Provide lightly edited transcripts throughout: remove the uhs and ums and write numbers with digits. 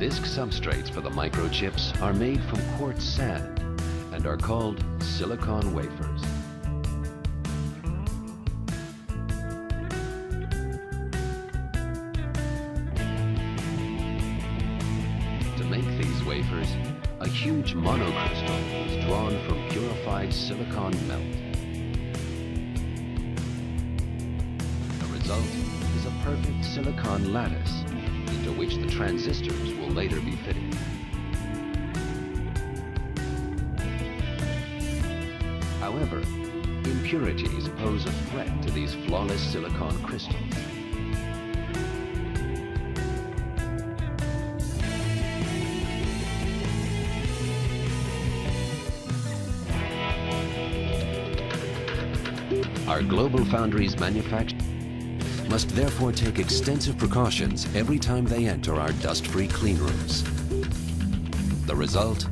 Disk substrates for the microchips are made from quartz sand and are called silicon wafers. To make these wafers, a huge monocrystal is drawn from purified silicon melt. The result is a perfect silicon lattice into which the transistors will later be fitted. However, impurities pose a threat to these flawless silicon crystals. Our global foundries manufacture must therefore take extensive precautions every time they enter our dust-free clean rooms. The result?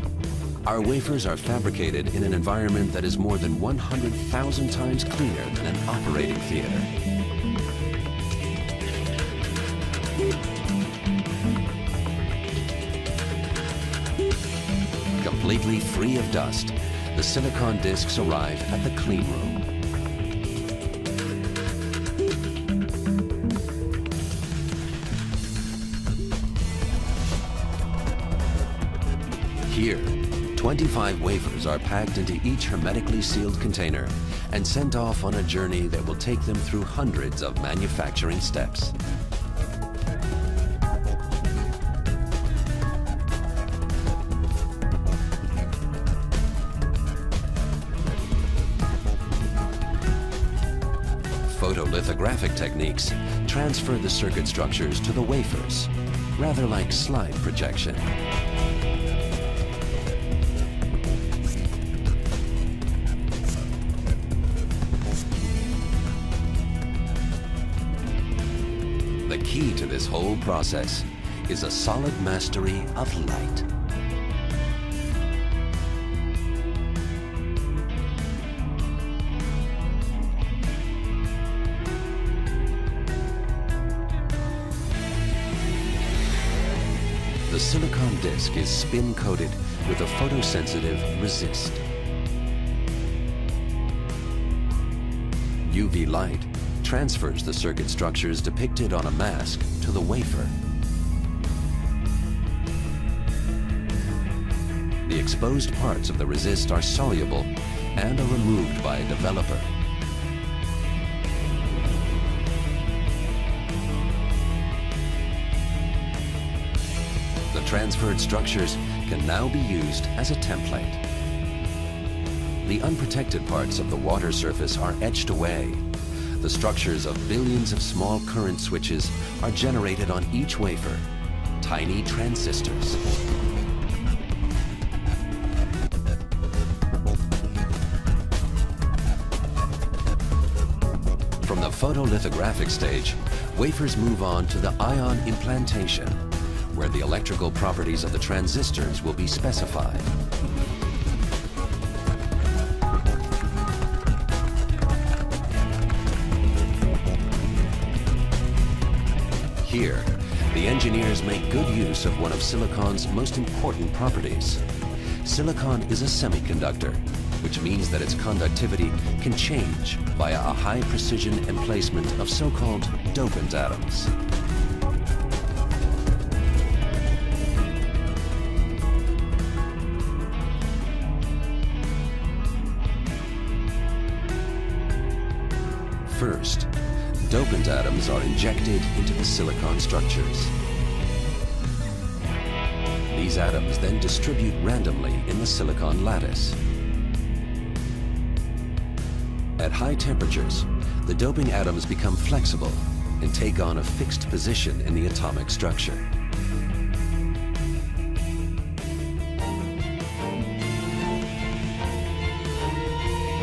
Our wafers are fabricated in an environment that is more than 100,000 times cleaner than an operating theater. Completely free of dust, the silicon discs arrive at the clean room. Here, 25 wafers are packed into each hermetically sealed container and sent off on a journey that will take them through hundreds of manufacturing steps. Photolithographic techniques transfer the circuit structures to the wafers, rather like slide projection. The key to this whole process is a solid mastery of light. The silicon disc is spin-coated with a photosensitive resist. UV light transfers the circuit structures depicted on a mask to the wafer. The exposed parts of the resist are soluble and are removed by a developer. The transferred structures can now be used as a template. The unprotected parts of the water surface are etched away. The structures of billions of small current switches are generated on each wafer, tiny transistors. From the photolithographic stage, wafers move on to the ion implantation, where the electrical properties of the transistors will be specified. Here, the engineers make good use of one of silicon's most important properties. Silicon is a semiconductor, which means that its conductivity can change via a high precision emplacement of so-called dopant atoms. First, dopant atoms are injected into the silicon structures. These atoms then distribute randomly in the silicon lattice. At high temperatures, the doping atoms become flexible and take on a fixed position in the atomic structure.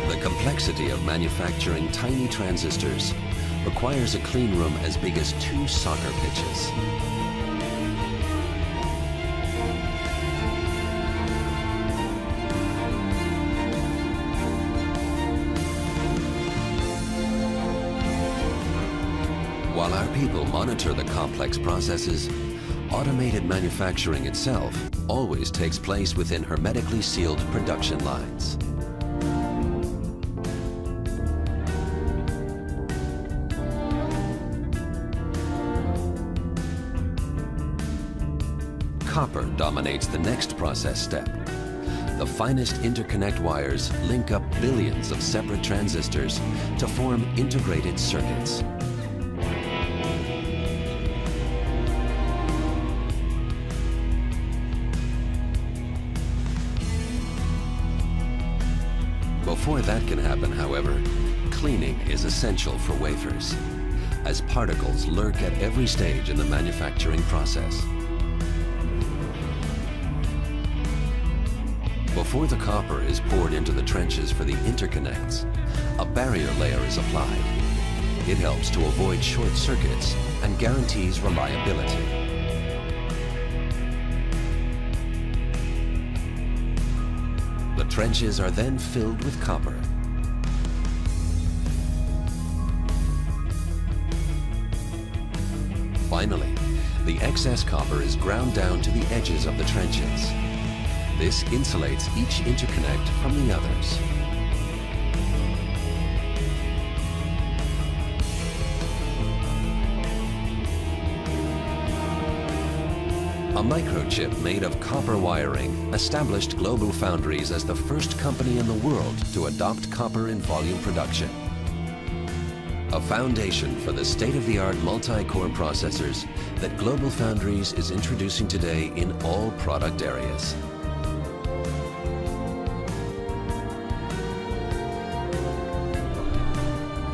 The complexity of manufacturing tiny transistors requires a clean room as big as 2 soccer pitches. While our people monitor the complex processes, Automated manufacturing itself always takes place within hermetically sealed production lines. Copper dominates the next process step. The finest interconnect wires link up billions of separate transistors to form integrated circuits. Before that can happen, however, cleaning is essential for wafers, as particles lurk at every stage in the manufacturing process. Before the copper is poured into the trenches for the interconnects, a barrier layer is applied. It helps to avoid short circuits and guarantees reliability. The trenches are then filled with copper. Finally, the excess copper is ground down to the edges of the trenches. This insulates each interconnect from the others. A microchip made of copper wiring established GlobalFoundries as the first company in the world to adopt copper in volume production. A foundation for the state-of-the-art multi-core processors that GlobalFoundries is introducing today in all product areas.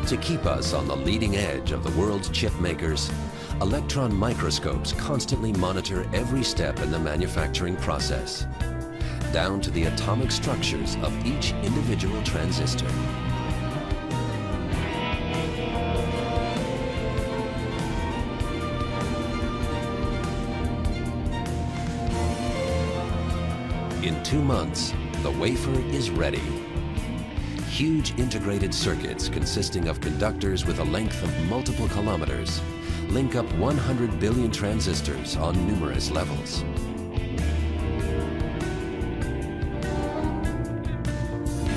To keep us on the leading edge of the world's chip makers, electron microscopes constantly monitor every step in the manufacturing process, down to the atomic structures of each individual transistor. In 2 months, the wafer is ready. Huge integrated circuits consisting of conductors with a length of multiple kilometers link up 100 billion transistors on numerous levels.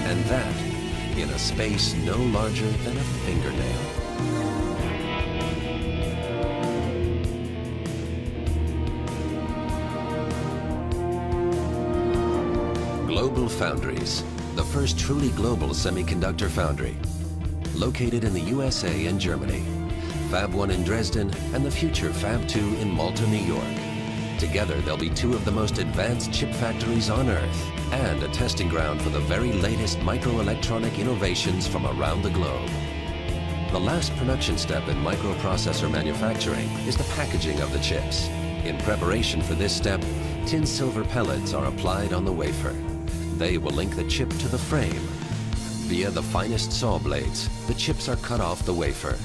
And that in a space no larger than a fingernail. GlobalFoundries, the first truly global semiconductor foundry, located in the USA and Germany, Fab 1 in Dresden, and the future Fab 2 in Malta, New York. Together, they'll be 2 of the most advanced chip factories on Earth and a testing ground for the very latest microelectronic innovations from around the globe. The last production step in microprocessor manufacturing is the packaging of the chips. In preparation for this step, tin silver pellets are applied on the wafer. They will link the chip to the frame. Via the finest saw blades, the chips are cut off the wafer.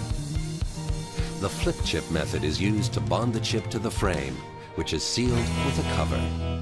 The flip chip method is used to bond the chip to the frame, which is sealed with a cover.